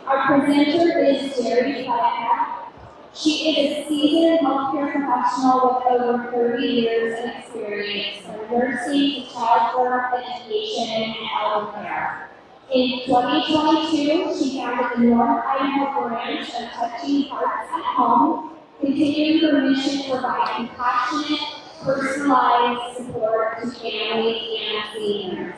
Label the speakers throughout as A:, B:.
A: Our presenter is Jerry Flatka. She is a seasoned healthcare professional with over 30 years of experience from nursing to childbirth, education, and elder care. In 2022, she founded the North Idaho branch of Touching Hearts at Home, continuing her mission to provide compassionate, personalized support to families and seniors.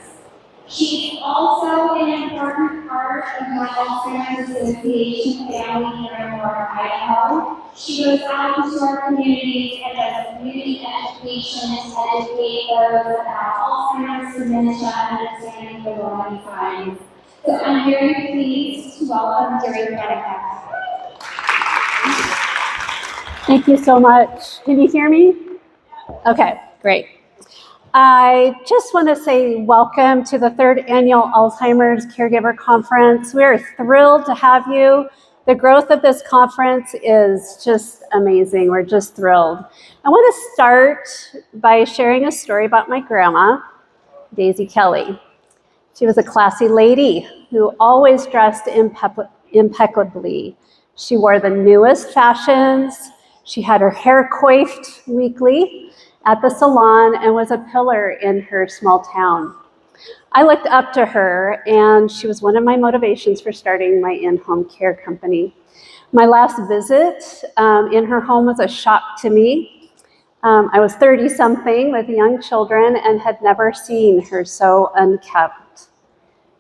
A: She is also an important part of my Alzheimer's Association family here in North Idaho. She goes out into our communities and does community education to educate those about Alzheimer's, dementia, and understanding the warning signs. So I'm very pleased to welcome Jerry Flatka.
B: Thank you so much. Can you hear me? Okay, great. I just want to say welcome to the 3rd Annual Alzheimer's Caregiver Conference. We are thrilled to have you. The growth of this conference is just amazing. We're just thrilled. I want to start by sharing a story about my grandma, Daisy Kelly. She was a classy lady who always dressed impeccably. She wore the newest fashions. She had her hair coiffed weekly at the salon and was a pillar in her small town. I looked up to her, and she was one of my motivations for starting my in-home care company. My last visit in her home was a shock to me. I was 30-something with young children and had never seen her so unkempt.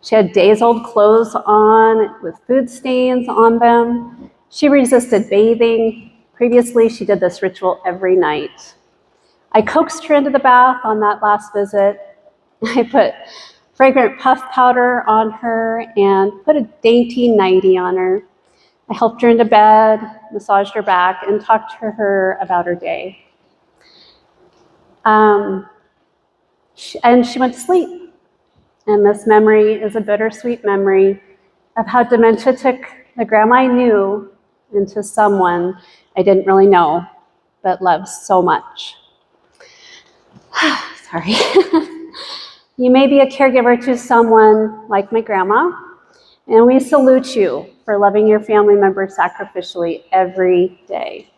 B: She had days-old clothes on with food stains on them. She resisted bathing. Previously, she did this ritual every night. I coaxed her into the bath on that last visit. I put fragrant puff powder on her and put a dainty nightie on her. I helped her into bed, massaged her back, and talked to her about her day. And she went to sleep. And this memory is a bittersweet memory of how dementia took the grandma I knew into someone I didn't really know, but loved so much. Sorry. You may be a caregiver to someone like my grandma, and we salute you for loving your family member sacrificially every day.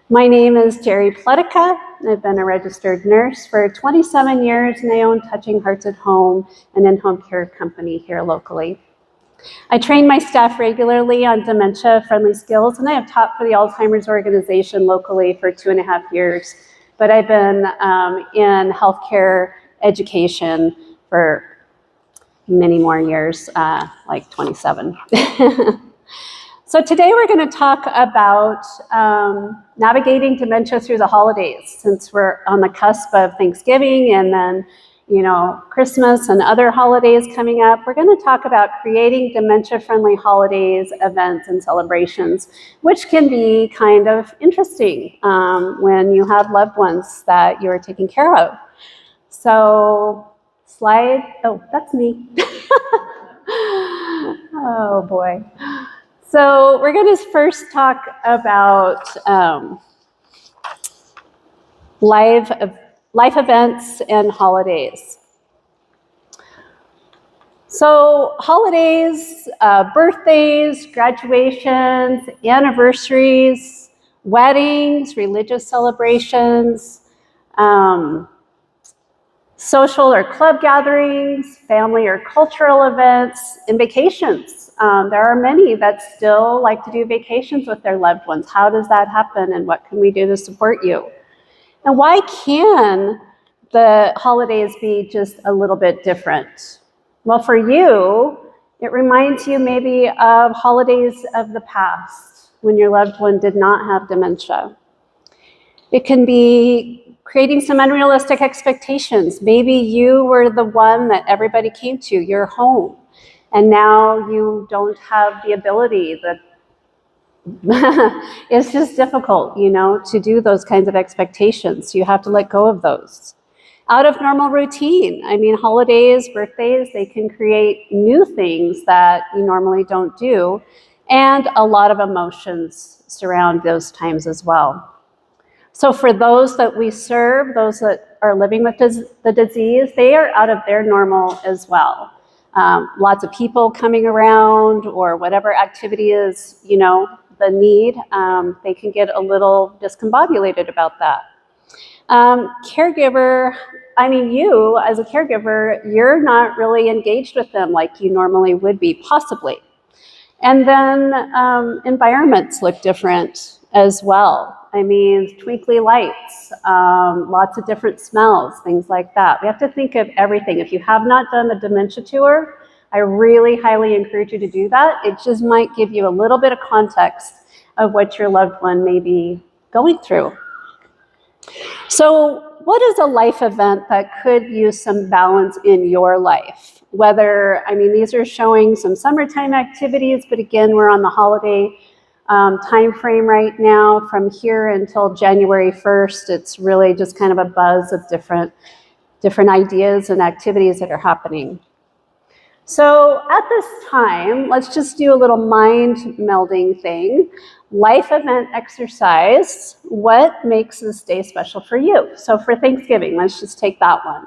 B: My name is Jerry Flatka. I've been a registered nurse for 27 years, and I own Touching Hearts at Home, an in-home care company here locally. I train my staff regularly on dementia-friendly skills, and I have taught for the Alzheimer's organization locally for 2.5 years. But I've been in healthcare education for many more years, like 27. So today we're going to talk about navigating dementia through the holidays, since we're on the cusp of Thanksgiving and then, Christmas and other holidays coming up. We're going to talk about creating dementia-friendly holidays, events, and celebrations, which can be kind of interesting when you have loved ones that you are taking care of. So that's me. Oh boy. So we're going to first talk about life events and holidays. So holidays, birthdays, graduations, anniversaries, weddings, religious celebrations, social or club gatherings, family or cultural events, and vacations. There are many that still like to do vacations with their loved ones. How does that happen, and what can we do to support you? And why can the holidays be just a little bit different? Well, for you, it reminds you maybe of holidays of the past when your loved one did not have dementia. It can be creating some unrealistic expectations. Maybe you were the one that everybody came to, your home, and now you don't have the ability. It's just difficult, to do those kinds of expectations. You have to let go of those. Out of normal routine. Holidays, birthdays, they can create new things that you normally don't do, and a lot of emotions surround those times as well. So for those that we serve, those that are living with the disease, they are out of their normal as well. lots of people coming around or whatever activity is, the need, they can get a little discombobulated about that. Caregiver, you as a caregiver, you're not really engaged with them like you normally would be, possibly. And then environments look different as well. Twinkly lights, lots of different smells, things like that. We have to think of everything. If you have not done the dementia tour, I really highly encourage you to do that. It just might give you a little bit of context of what your loved one may be going through. So what is a life event that could use some balance in your life? These are showing some summertime activities, but again, we're on the holiday time frame right now. From here until January 1st, it's really just kind of a buzz of different ideas and activities that are happening. So at this time, let's just do a little mind melding thing. Life event exercise. What makes this day special for you? So for Thanksgiving, let's just take that one.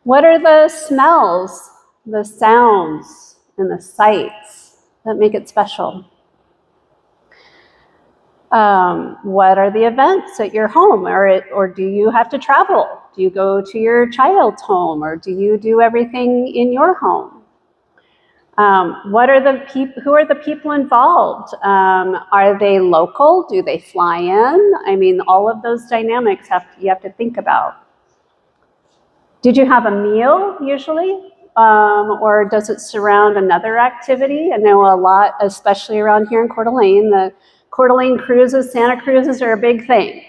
B: What are the smells, the sounds, and the sights that make it special? What are the events at your home, or do you have to travel? Do you go to your child's home, or do you do everything in your home? Who are the people involved? Are they local? Do they fly in? All of those dynamics you have to think about. Did you have a meal usually? Or does it surround another activity? I know a lot, especially around here in Coeur d'Alene, the Coeur d'Alene cruises, Santa cruises are a big thing.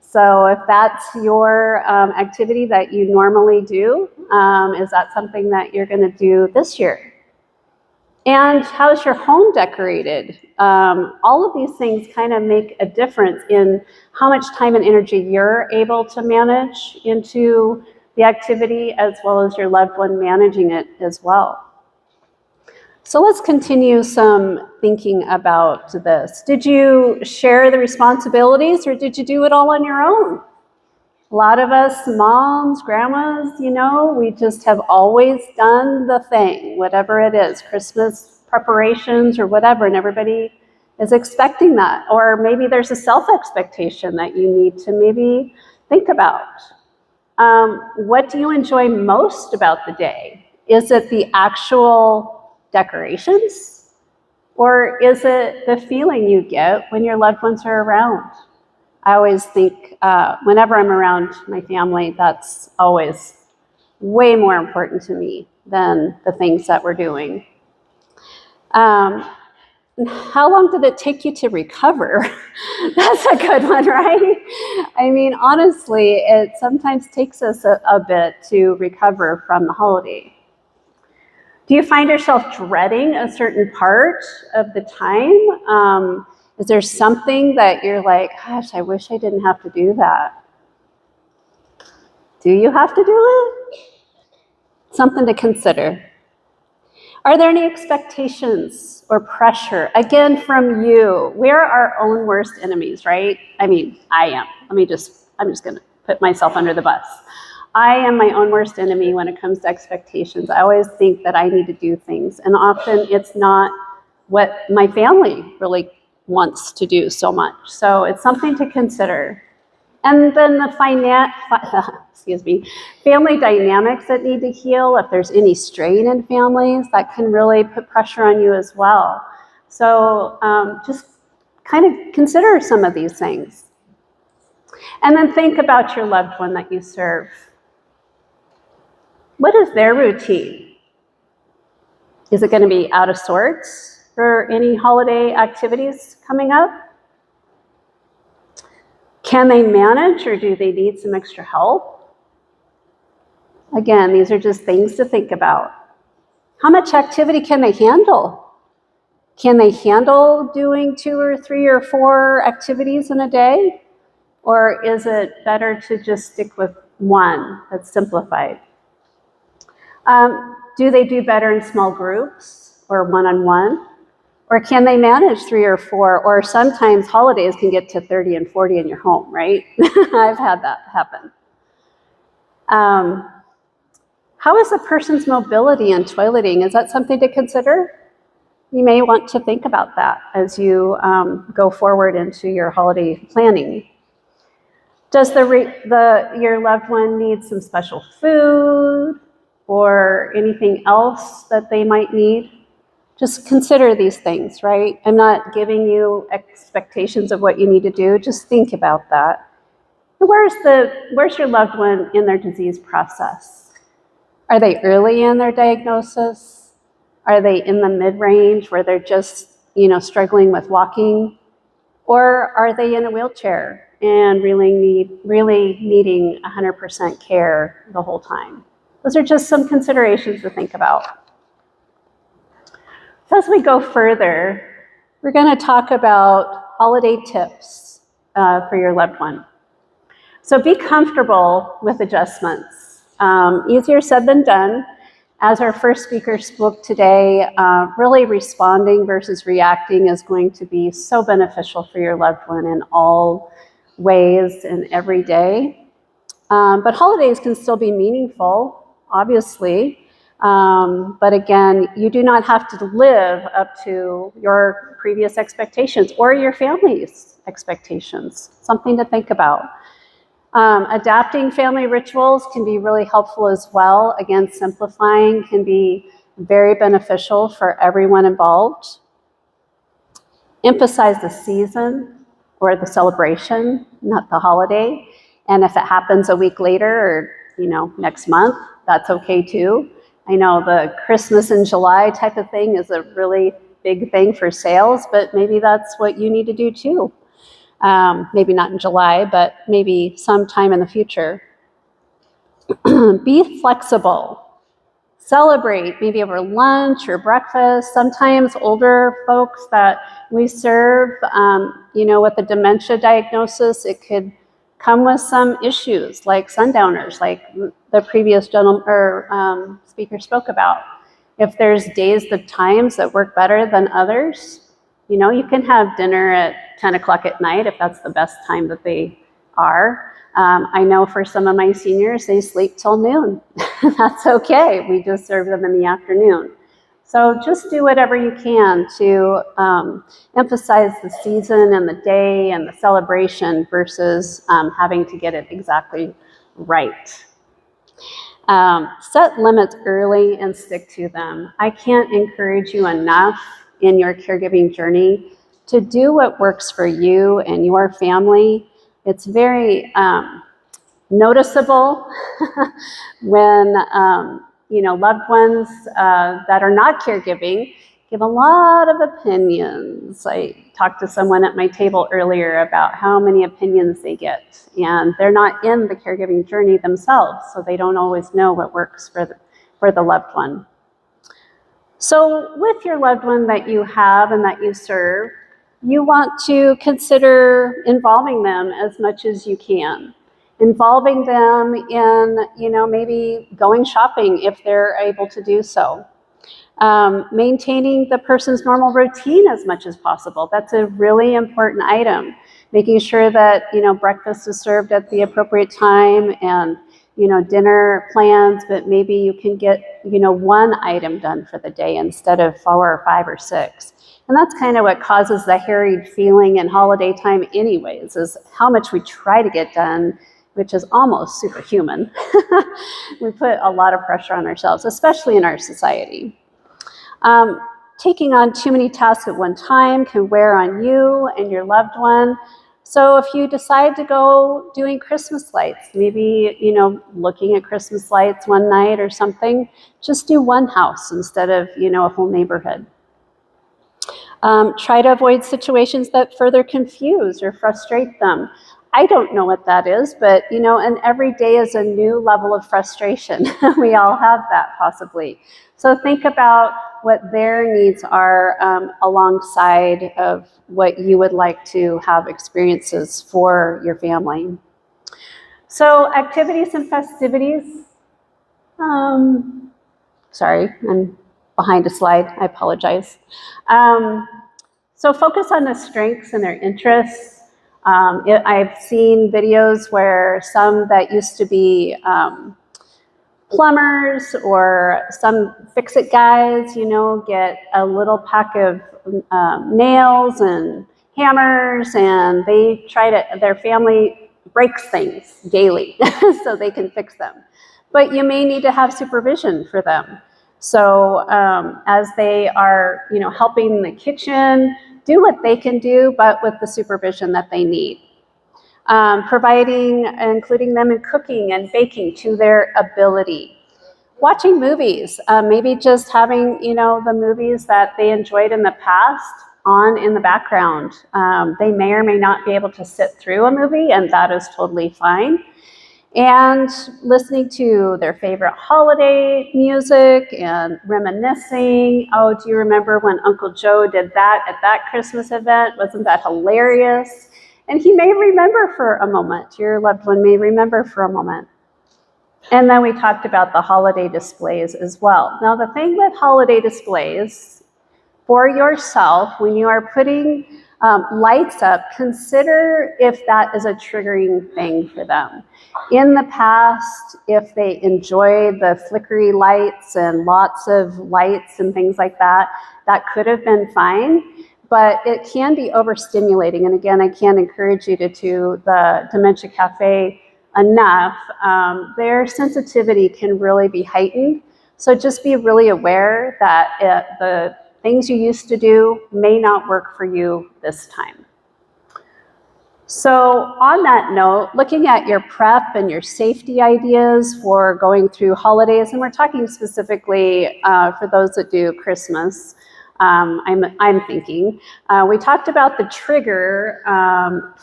B: So if that's your activity that you normally do, is that something that you're going to do this year? And how's your home decorated? All of these things kind of make a difference in how much time and energy you're able to manage into the activity, as well as your loved one managing it as well. So let's continue some thinking about this. Did you share the responsibilities, or did you do it all on your own? A lot of us moms, grandmas, we just have always done the thing, whatever it is, Christmas preparations or whatever, and everybody is expecting that. Or maybe there's a self-expectation that you need to maybe think about. What do you enjoy most about the day? Is it the actual decorations? Or is it the feeling you get when your loved ones are around? I always think whenever I'm around my family, that's always way more important to me than the things that we're doing. How long did it take you to recover? That's a good one, right? Honestly, it sometimes takes us a bit to recover from the holiday. Do you find yourself dreading a certain part of the time? Is there something that you're like, gosh, I wish I didn't have to do that? Do you have to do it? Something to consider. Are there any expectations or pressure, again, from you? We're our own worst enemies, right? I am. I'm just going to put myself under the bus. I am my own worst enemy when it comes to expectations. I always think that I need to do things, and often it's not what my family really wants to do so much. So it's something to consider. And then the family dynamics that need to heal. If there's any strain in families, that can really put pressure on you as well. So just kind of consider some of these things. And then think about your loved one that you serve. What is their routine? Is it going to be out of sorts for any holiday activities coming up? Can they manage, or do they need some extra help? Again, these are just things to think about. How much activity can they handle? Can they handle doing 2 or 3 or 4 activities in a day? Or is it better to just stick with one that's simplified? Do they do better in small groups or one-on-one? Or can they manage 3 or 4? Or sometimes holidays can get to 30 and 40 in your home, right? I've had that happen. How is the person's mobility and toileting? Is that something to consider? You may want to think about that as you go forward into your holiday planning. Does your loved one need some special food or anything else that they might need? Just consider these things, right? I'm not giving you expectations of what you need to do. Just think about that. Where's your loved one in their disease process? Are they early in their diagnosis? Are they in the mid-range where they're just, struggling with walking? Or are they in a wheelchair and really needing 100% care the whole time? Those are just some considerations to think about. So as we go further, we're going to talk about holiday tips for your loved one. So be comfortable with adjustments. Easier said than done. As our first speaker spoke today, really responding versus reacting is going to be so beneficial for your loved one in all ways and every day. But holidays can still be meaningful, obviously. But again, you do not have to live up to your previous expectations or your family's expectations. Something to think about. Adapting family rituals can be really helpful as well. Again, simplifying can be very beneficial for everyone involved. Emphasize the season or the celebration, not the holiday. And if it happens a week later or next month, that's okay too. I know the Christmas in July type of thing is a really big thing for sales, but maybe that's what you need to do too. Maybe not in July, but maybe sometime in the future. Be flexible. Celebrate maybe over lunch or breakfast. Sometimes older folks that we serve, with a dementia diagnosis, it could come with some issues like sundowners, like the previous speaker spoke about. If there's days, the times that work better than others, you can have dinner at 10 o'clock at night if that's the best time that they are. I know for some of my seniors, they sleep till noon. That's okay. We just serve them in the afternoon. So just do whatever you can to emphasize the season and the day and the celebration versus having to get it exactly right. Set limits early and stick to them. I can't encourage you enough in your caregiving journey to do what works for you and your family. It's very noticeable when loved ones that are not caregiving give a lot of opinions. I talked to someone at my table earlier about how many opinions they get, and they're not in the caregiving journey themselves, so they don't always know what works for the loved one. So with your loved one that you have and that you serve, you want to consider involving them as much as you can. Involving them in, maybe going shopping if they're able to do so. Maintaining the person's normal routine as much as possible. That's a really important item. Making sure that, breakfast is served at the appropriate time and, dinner plans, but maybe you can get, one item done for the day instead of 4 or 5 or 6. And that's kind of what causes the harried feeling in holiday time anyways, is how much we try to get done, which is almost superhuman. We put a lot of pressure on ourselves, especially in our society. Taking on too many tasks at one time can wear on you and your loved one. So if you decide to go doing Christmas lights, maybe, looking at Christmas lights one night or something, just do one house instead of, a whole neighborhood. Try to avoid situations that further confuse or frustrate them. I don't know what that is, but, and every day is a new level of frustration. We all have that possibly. So think about what their needs are alongside of what you would like to have experiences for your family. So activities and festivities. Sorry, I'm behind a slide. I apologize. So focus on the strengths and their interests. I've seen videos where some that used to be plumbers or some fix-it guys, get a little pack of nails and hammers, and their family breaks things daily so they can fix them. But you may need to have supervision for them. So as they are, helping in the kitchen, do what they can do, but with the supervision that they need. Including them in cooking and baking to their ability. Watching movies, maybe just having, the movies that they enjoyed in the past on in the background. They may or may not be able to sit through a movie, and that is totally fine. And listening to their favorite holiday music and reminiscing. Oh, do you remember when Uncle Joe did that at that Christmas event? Wasn't that hilarious? And he may remember for a moment. Your loved one may remember for a moment. And then we talked about the holiday displays as well. Now, the thing with holiday displays, for yourself, when you are putting lights up, consider if that is a triggering thing for them. In the past, if they enjoyed the flickery lights and lots of lights and things like that, that could have been fine. But it can be overstimulating. And again, I can't encourage you to the Dementia Cafe enough. Their sensitivity can really be heightened. So just be really aware that the things you used to do may not work for you this time. So on that note, looking at your prep and your safety ideas for going through holidays, and we're talking specifically for those that do Christmas, I'm thinking. We talked about the trigger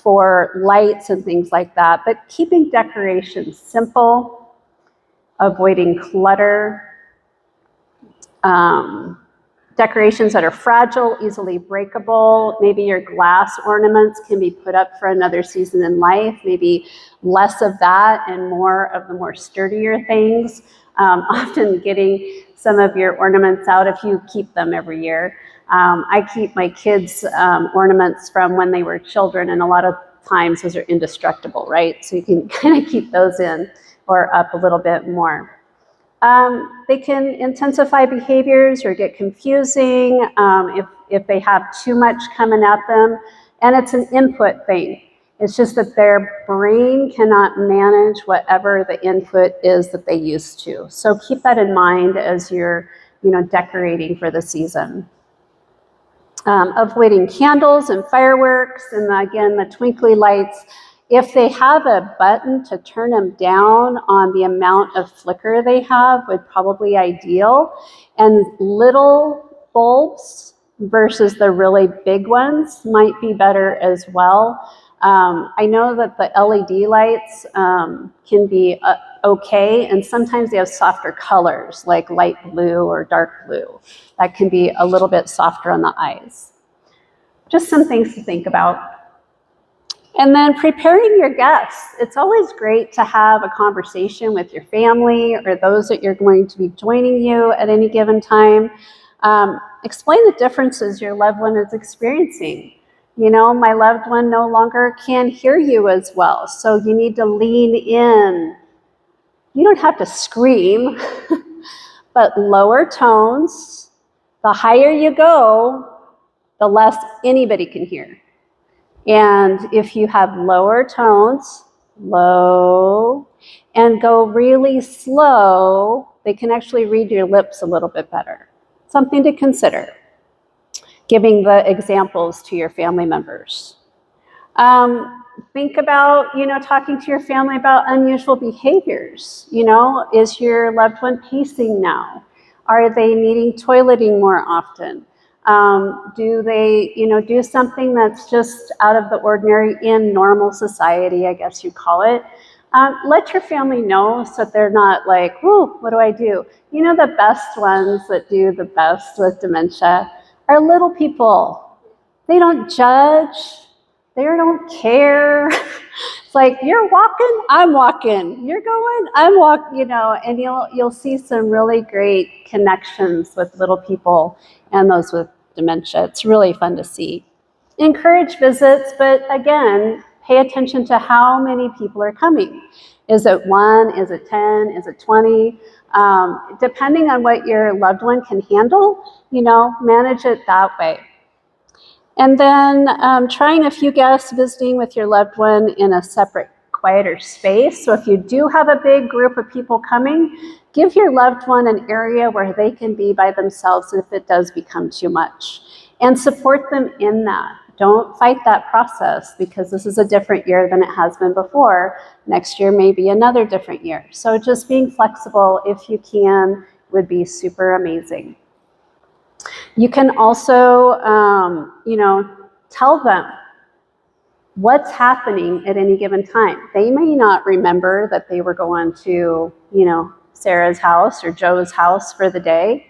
B: for lights and things like that, but keeping decorations simple, avoiding clutter, decorations that are fragile, easily breakable. Maybe your glass ornaments can be put up for another season in life. Maybe less of that and more of the more sturdier things. Often getting some of your ornaments out if you keep them every year. I keep my kids' ornaments from when they were children, and a lot of times those are indestructible, right? So you can kind of keep those in or up a little bit more. They can intensify behaviors or get confusing if they have too much coming at them, and it's an input thing. It's just that their brain cannot manage whatever the input is that they used to. So keep that in mind as you're, decorating for the season. Avoiding candles and fireworks, and again, the twinkly lights. If they have a button to turn them down on the amount of flicker they have, would probably be ideal. And little bulbs versus the really big ones might be better as well. I know that the LED lights can be okay, and sometimes they have softer colors like light blue or dark blue. That can be a little bit softer on the eyes. Just some things to think about. And then preparing your guests. It's always great to have a conversation with your family or those that you're going to be joining you at any given time. Explain the differences your loved one is experiencing. My loved one no longer can hear you as well, so you need to lean in. You don't have to scream, but lower tones. The higher you go, the less anybody can hear. And if you have lower tones, low, and go really slow, they can actually read your lips a little bit better. Something to consider, giving the examples to your family members. Think about, talking to your family about unusual behaviors. Is your loved one pacing now? Are they needing toileting more often? Do they, do something that's just out of the ordinary in normal society, I guess you'd call it? Let your family know so that they're not like, whoa, what do I do? The best ones that do the best with dementia are little people. They don't judge. They don't care. It's like, you're walking, I'm walking. You're going, I'm walking, and you'll see some really great connections with little people and those with dementia. It's really fun to see. Encourage visits, but again, pay attention to how many people are coming. Is it 1? Is it 10? Is it 20? Depending on what your loved one can handle, manage it that way. And then trying if you guests visiting with your loved one in a separate, quieter space. So if you do have a big group of people coming, give your loved one an area where they can be by themselves if it does become too much. And support them in that. Don't fight that process because this is a different year than it has been before. Next year may be another different year. So just being flexible if you can would be super amazing. You can also, tell them what's happening at any given time. They may not remember that they were going to, Sarah's house or Joe's house for the day.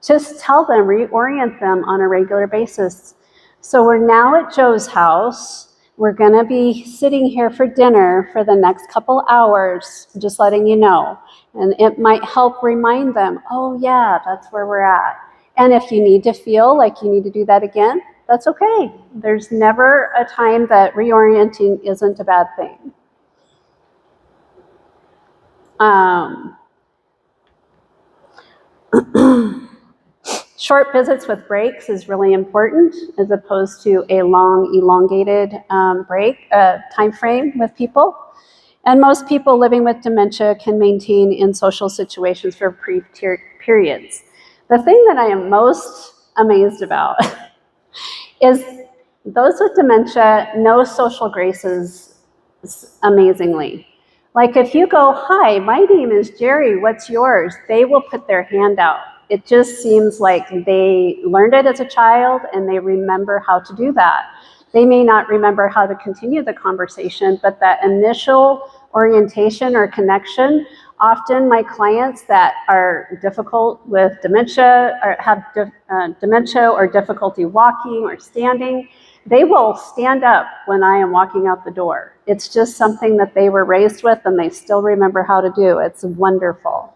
B: Just tell them, reorient them on a regular basis. So we're now at Joe's house. We're going to be sitting here for dinner for the next couple hours, just letting you know. And it might help remind them, oh yeah, that's where we're at. And if you need to feel like you need to do that again, that's okay. There's never a time that reorienting isn't a bad thing. Short visits with breaks is really important as opposed to a long, elongated time frame with people. And most people living with dementia can maintain in social situations for brief periods. The thing that I am most amazed about is those with dementia know social graces amazingly. Like if you go, hi, my name is Jerry, what's yours? They will put their hand out. It just seems like they learned it as a child and they remember how to do that. They may not remember how to continue the conversation, but that initial orientation or connection, often my clients that are difficult with dementia or have dementia or difficulty walking or standing, they will stand up when I am walking out the door. It's just something that they were raised with and they still remember how to do. It's wonderful.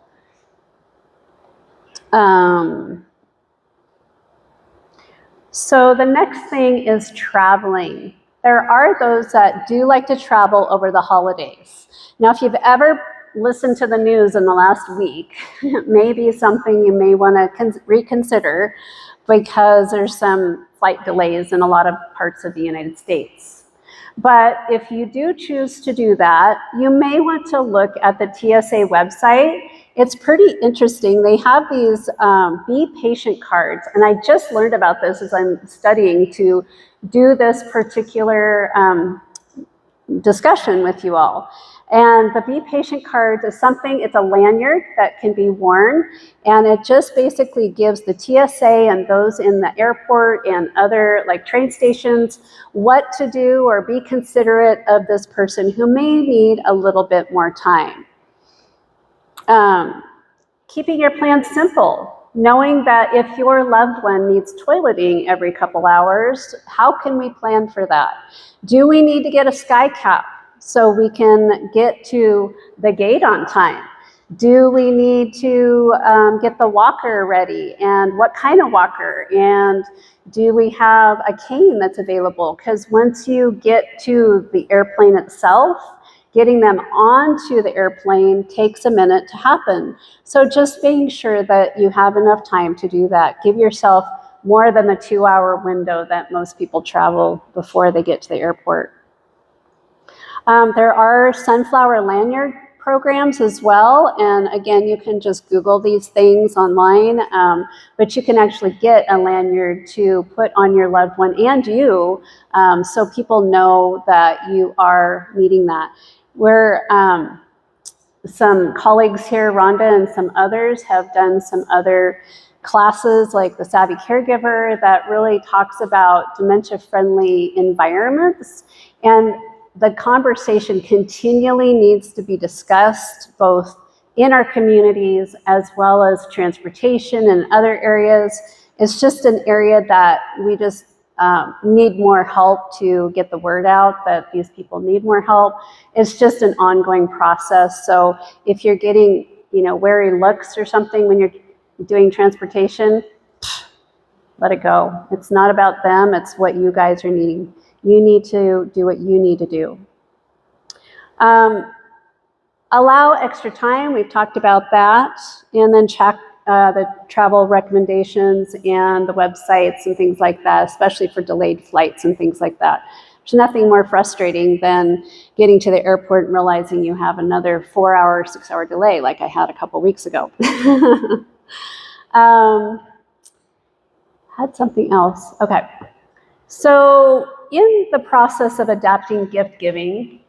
B: So the next thing is traveling. There are those that do like to travel over the holidays. Now, if you've ever listened to the news in the last week, it may be something you may want to reconsider because there's some flight delays in a lot of parts of the United States. But if you do choose to do that, you may want to look at the TSA website. It's pretty interesting. They have these Be Patient cards, and I just learned about this as I'm studying to do this particular discussion with you all. And the Be Patient card is something, it's a lanyard that can be worn, and it just basically gives the TSA and those in the airport and other like train stations what to do or be considerate of this person who may need a little bit more time. Keeping your plans simple, knowing that if your loved one needs toileting every couple hours, how can we plan for that? Do we need to get a sky cap so we can get to the gate on time? Do we need to get the walker ready, and what kind of walker? And do we have a cane that's available? Because once you get to the airplane itself, getting them onto the airplane takes a minute to happen. So just being sure that you have enough time to do that. Give yourself more than the 2-hour window that most people travel before they get to the airport. There are sunflower lanyard programs as well, and again, you can just Google these things online, but you can actually get a lanyard to put on your loved one and you, so people know that you are needing that. We're some colleagues here, Rhonda and some others, have done some other classes like the Savvy Caregiver that really talks about dementia-friendly environments, and the conversation continually needs to be discussed both in our communities as well as transportation and other areas. It's just an area that we just need more help to get the word out that these people need more help. It's just an ongoing process. So if you're getting, wary looks or something when you're doing transportation, let it go. It's not about them. It's what you guys are needing. You need to do what you need to do. Allow extra time, we've talked about that, and then check the travel recommendations and the websites and things like that, especially for delayed flights and things like that. There's nothing more frustrating than getting to the airport and realizing you have another 4-hour, 6-hour delay like I had a couple weeks ago. Had something else. Okay. So in the process of adapting gift giving,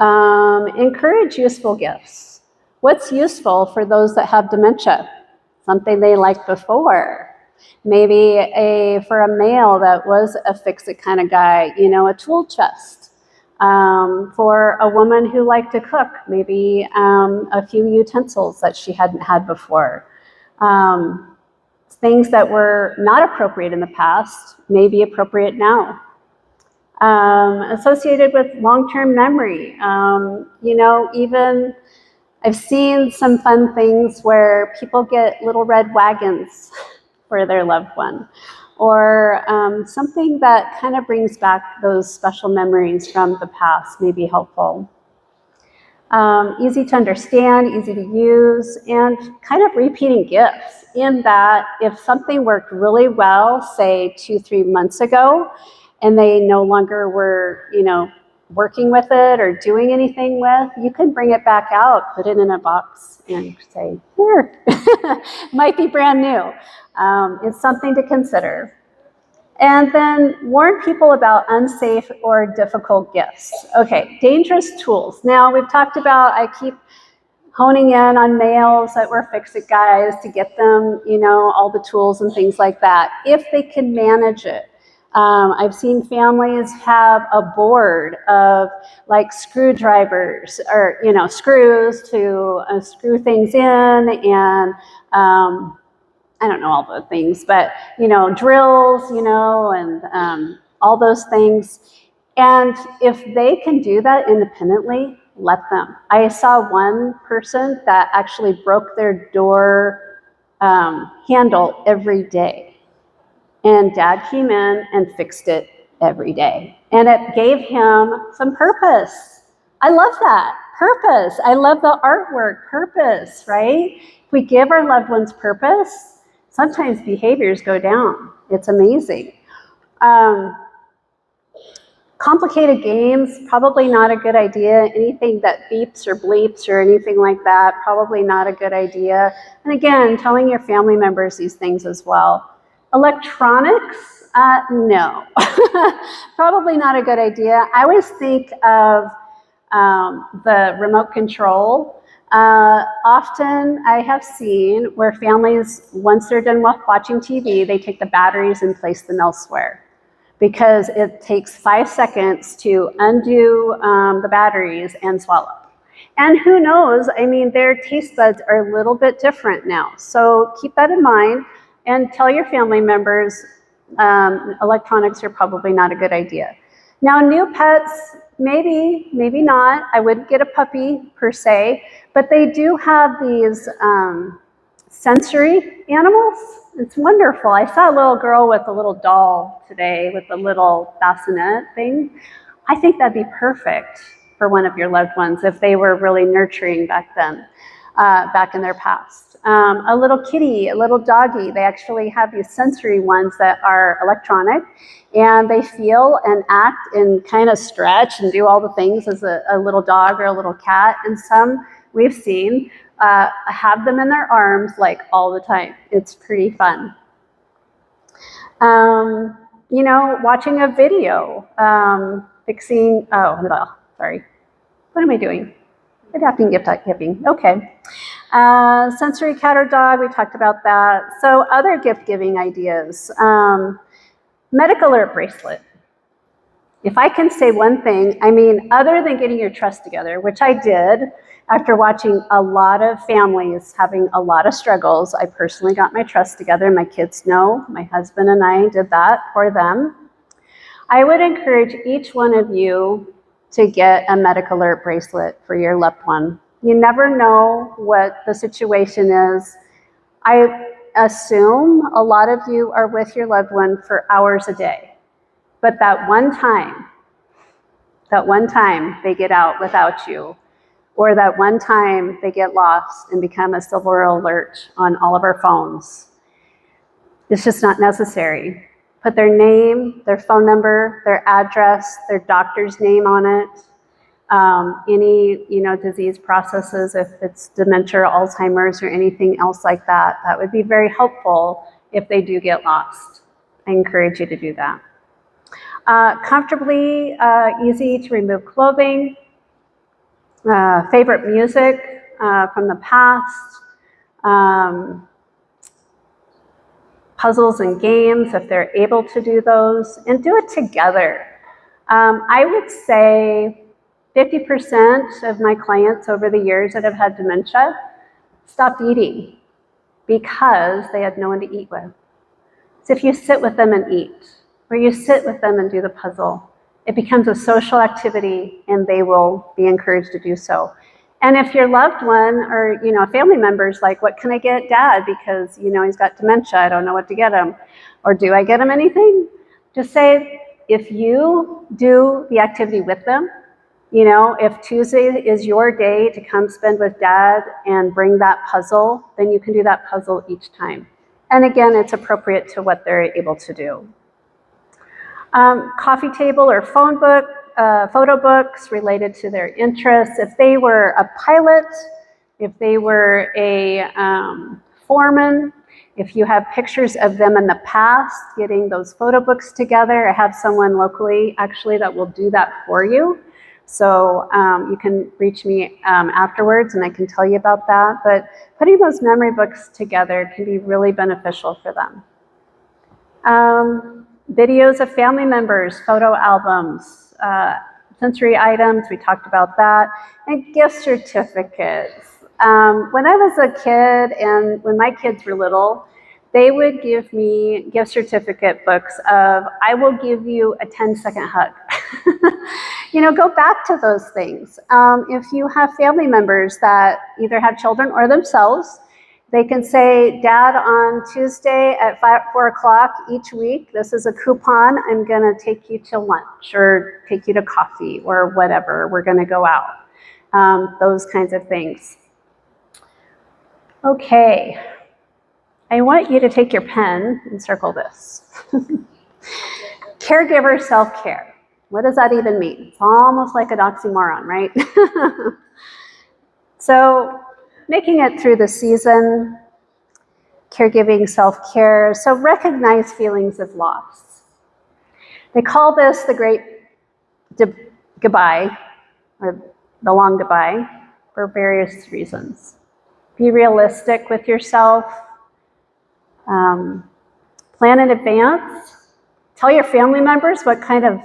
B: encourage useful gifts. What's useful for those that have dementia? Something they liked before. Maybe for a male that was a fix-it kind of guy, a tool chest. For a woman who liked to cook, maybe a few utensils that she hadn't had before. Things that were not appropriate in the past may be appropriate now. Associated with long-term memory. Even I've seen some fun things where people get little red wagons for their loved one, or something that kind of brings back those special memories from the past may be helpful. Easy to understand, easy to use, and kind of repeating gifts in that if something worked really well, say 2-3 months ago, and they no longer were, working with it or doing anything with, you can bring it back out, put it in a box, and say, here, might be brand new. It's something to consider. And then warn people about unsafe or difficult gifts. Okay, dangerous tools. Now, we've talked about, I keep honing in on males that were fix-it guys to get them, all the tools and things like that, if they can manage it. I've seen families have a board of like screwdrivers or, screws to screw things in, and I don't know all the things, but, drills, and all those things. And if they can do that independently, let them. I saw one person that actually broke their door handle every day. And Dad came in and fixed it every day. And it gave him some purpose. I love that. Purpose. I love the artwork. Purpose, right? If we give our loved ones purpose, sometimes behaviors go down. It's amazing. Complicated games, probably not a good idea. Anything that beeps or bleeps or anything like that, probably not a good idea. And again, telling your family members these things as well. Electronics, no, probably not a good idea. I always think of the remote control. Often I have seen where families, once they're done watching TV, they take the batteries and place them elsewhere, because it takes 5 seconds to undo the batteries and swallow. And who knows, their taste buds are a little bit different now. So keep that in mind and tell your family members electronics are probably not a good idea. Now, new pets, maybe not. I wouldn't get a puppy per se, but they do have these sensory animals. It's wonderful. I saw a little girl with a little doll today with a little bassinet thing. I think that'd be perfect for one of your loved ones if they were really nurturing back then, back in their past. A little kitty, a little doggy. They actually have these sensory ones that are electronic, and they feel and act and kind of stretch and do all the things as a little dog or a little cat. And some we've seen have them in their arms like all the time. It's pretty fun. Watching a video, fixing, sorry. What am I doing? Adapting gift giving. Okay. Sensory cat or dog, we talked about that. So other gift giving ideas. Medical alert bracelet. If I can say one thing, other than getting your trust together, which I did after watching a lot of families having a lot of struggles, I personally got my trust together. My kids know, my husband and I did that for them. I would encourage each one of you to get a medical alert bracelet for your loved one. You never know what the situation is. I assume a lot of you are with your loved one for hours a day. But that one time they get out without you, or that one time they get lost and become a silver alert on all of our phones. It's just not necessary. Put their name, their phone number, their address, their doctor's name on it. Any disease processes, if it's dementia or Alzheimer's or anything else like that, that would be very helpful if they do get lost. I encourage you to do that. Comfortably, easy to remove clothing, favorite music from the past, puzzles and games if they're able to do those, and do it together. I would say 50% of my clients over the years that have had dementia stopped eating because they had no one to eat with. So if you sit with them and eat, or you sit with them and do the puzzle, it becomes a social activity and they will be encouraged to do so. And if your loved one or a family member's like, what can I get Dad? Because he's got dementia, I don't know what to get him. Or do I get him anything? Just say, if you do the activity with them, if Tuesday is your day to come spend with Dad and bring that puzzle, then you can do that puzzle each time. And again, it's appropriate to what they're able to do. Coffee table or phone book, photo books related to their interests. If they were a pilot, if they were a foreman, if you have pictures of them in the past, getting those photo books together. I have someone locally actually that will do that for you. So you can reach me afterwards and I can tell you about that. But putting those memory books together can be really beneficial for them. Videos of family members, photo albums, sensory items, we talked about that, and gift certificates. When I was a kid and when my kids were little, they would give me gift certificate books of, I will give you a 10-second hug. Go back to those things. If you have family members that either have children or themselves, they can say, Dad, on Tuesday at 4 o'clock each week, this is a coupon, I'm gonna take you to lunch or take you to coffee or whatever, we're gonna go out. Those kinds of things. Okay, I want you to take your pen and circle this. Caregiver self-care. What does that even mean? It's almost like an oxymoron, right? So, making it through the season, caregiving self-care, so recognize feelings of loss. They call this the great goodbye, or the long goodbye, for various reasons. Be realistic with yourself. Plan in advance. Tell your family members what kind of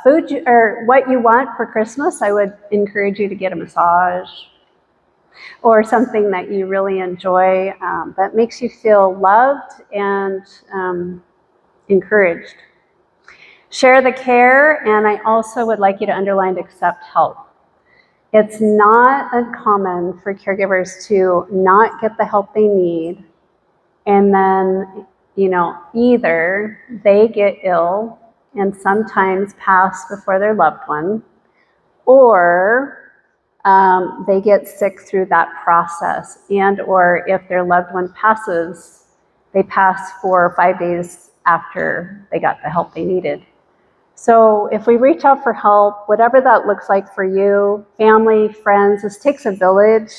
B: food or what you want for Christmas. I would encourage you to get a massage or something that you really enjoy that makes you feel loved and encouraged. Share the care, and I also would like you to underline accept help. It's not uncommon for caregivers to not get the help they need, and then, either they get ill and sometimes pass before their loved one, or they get sick through that process, and or if their loved one passes, they pass 4 or 5 days after they got the help they needed. So if we reach out for help, whatever that looks like for you, family, friends, this takes a village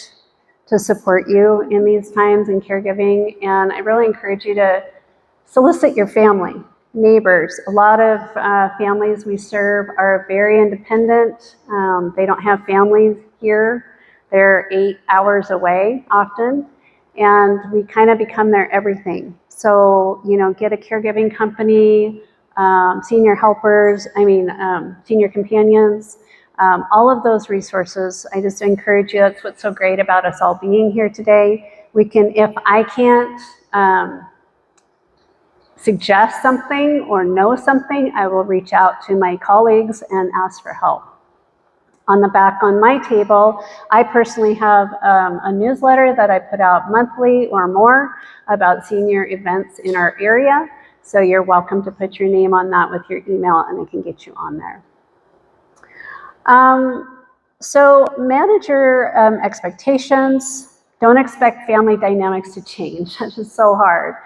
B: to support you in these times in caregiving, and I really encourage you to solicit your family, neighbors. A lot of families we serve are very independent. They don't have families here. They're 8 hours away often, and we kind of become their everything. So, get a caregiving company, senior helpers, senior companions, all of those resources. I just encourage you, that's what's so great about us all being here today. We can, if I can't suggest something or know something, I will reach out to my colleagues and ask for help. On the back on my table, I personally have a newsletter that I put out monthly or more about senior events in our area. So you're welcome to put your name on that with your email and I can get you on there. So manage your expectations. Don't expect family dynamics to change. That's just so hard.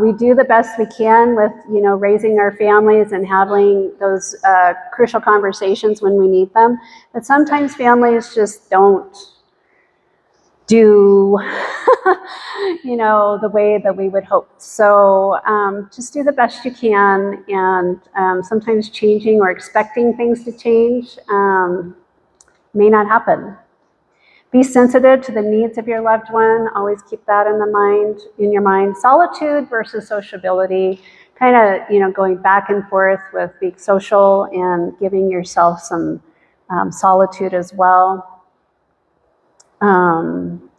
B: We do the best we can with, raising our families and having those crucial conversations when we need them. But sometimes families just don't do, the way that we would hope. So just do the best you can, and sometimes changing or expecting things to change may not happen. Be sensitive to the needs of your loved one. Always keep that in your mind. Solitude versus sociability, kind of, going back and forth with being social and giving yourself some solitude as well.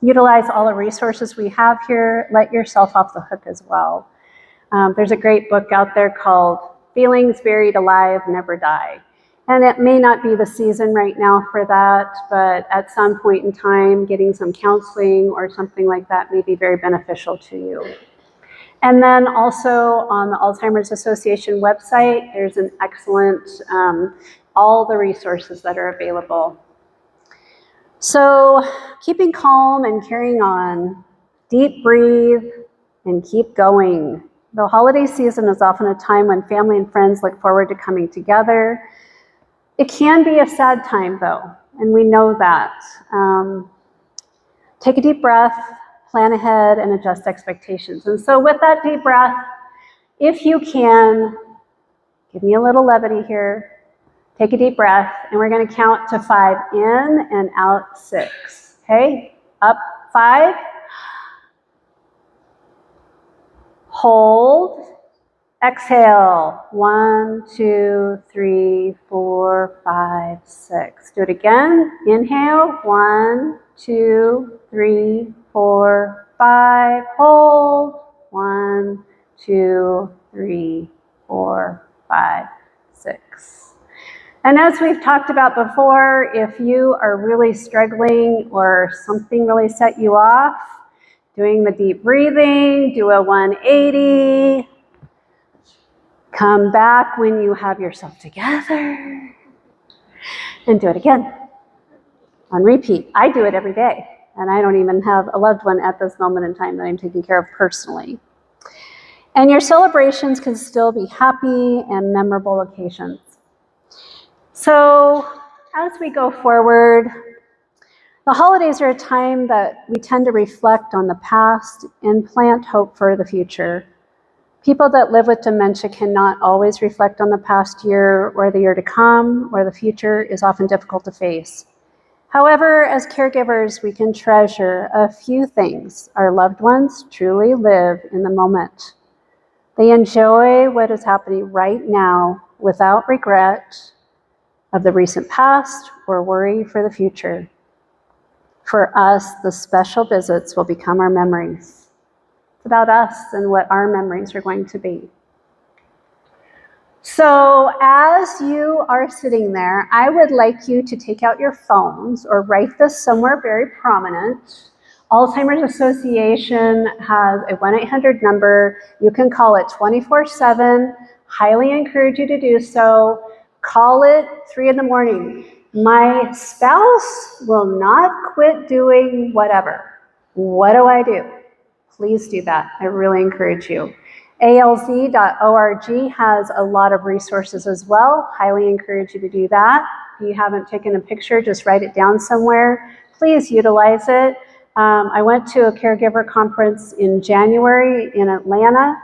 B: Utilize all the resources we have here. Let yourself off the hook as well. There's a great book out there called Feelings Buried Alive Never Die. And it may not be the season right now for that, but at some point in time, getting some counseling or something like that may be very beneficial to you. And then also on the Alzheimer's Association website, there's an excellent, all the resources that are available. So keeping calm and carrying on, deep breathe and keep going. The holiday season is often a time when family and friends look forward to coming together. It can be a sad time though, and we know that. Take a deep breath, plan ahead, and adjust expectations. And so with that deep breath, if you can, give me a little levity here. Take a deep breath, and we're going to count to 5 in and out 6. Okay? Up 5. Hold. Exhale. 1, 2, 3, 4, 5, 6. Do it again. Inhale. 1, 2, 3, 4, 5. Hold. 1, 2, 3, 4, 5, 6. And as we've talked about before, if you are really struggling or something really set you off, doing the deep breathing, do a 180, come back when you have yourself together, and do it again on repeat. I do it every day, and I don't even have a loved one at this moment in time that I'm taking care of personally. And your celebrations can still be happy and memorable occasions. So as we go forward, the holidays are a time that we tend to reflect on the past and plant hope for the future. People that live with dementia cannot always reflect on the past year or the year to come, or the future is often difficult to face. However, as caregivers, we can treasure a few things. Our loved ones truly live in the moment. They enjoy what is happening right now without regret of the recent past or worry for the future. For us, the special visits will become our memories. It's about us and what our memories are going to be. So as you are sitting there, I would like you to take out your phones or write this somewhere very prominent. Alzheimer's Association has a 1-800 number. You can call it 24/7. Highly encourage you to do so. Call it 3 in the morning. My spouse will not quit doing whatever. What do I do? Please do that. I really encourage you. ALZ.org has a lot of resources as well. Highly encourage you to do that. If you haven't taken a picture, just write it down somewhere. Please utilize it. I went to a caregiver conference in January in Atlanta,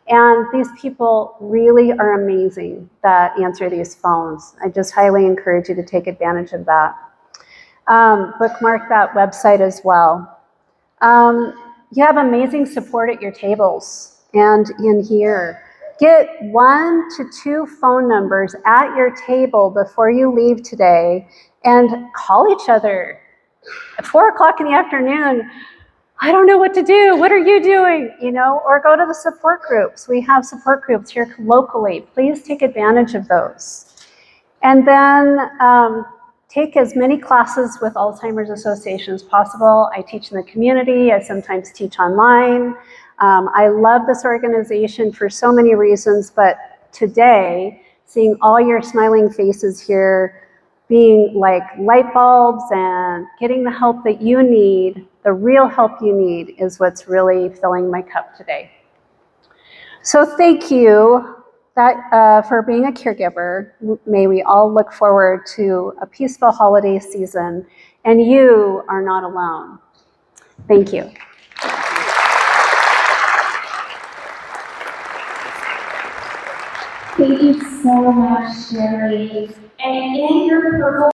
B: and these people really are amazing that answer these phones. I just highly encourage you to take advantage of that. Bookmark that website as well. You have amazing support at your tables and in here. Get 1 to 2 phone numbers at your table before you leave today and call each other. At 4 o'clock in the afternoon, I don't know what to do. What are you doing? Or go to the support groups. We have support groups here locally. Please take advantage of those. And then take as many classes with Alzheimer's Association as possible. I teach in the community. I sometimes teach online. I love this organization for so many reasons, but today, seeing all your smiling faces here being like light bulbs and getting the help that you need, the real help you need, is what's really filling my cup today. So thank you for being a caregiver. May we all look forward to a peaceful holiday season, and you are not alone. Thank you.
A: Thank you so much, Sherry. And in your purple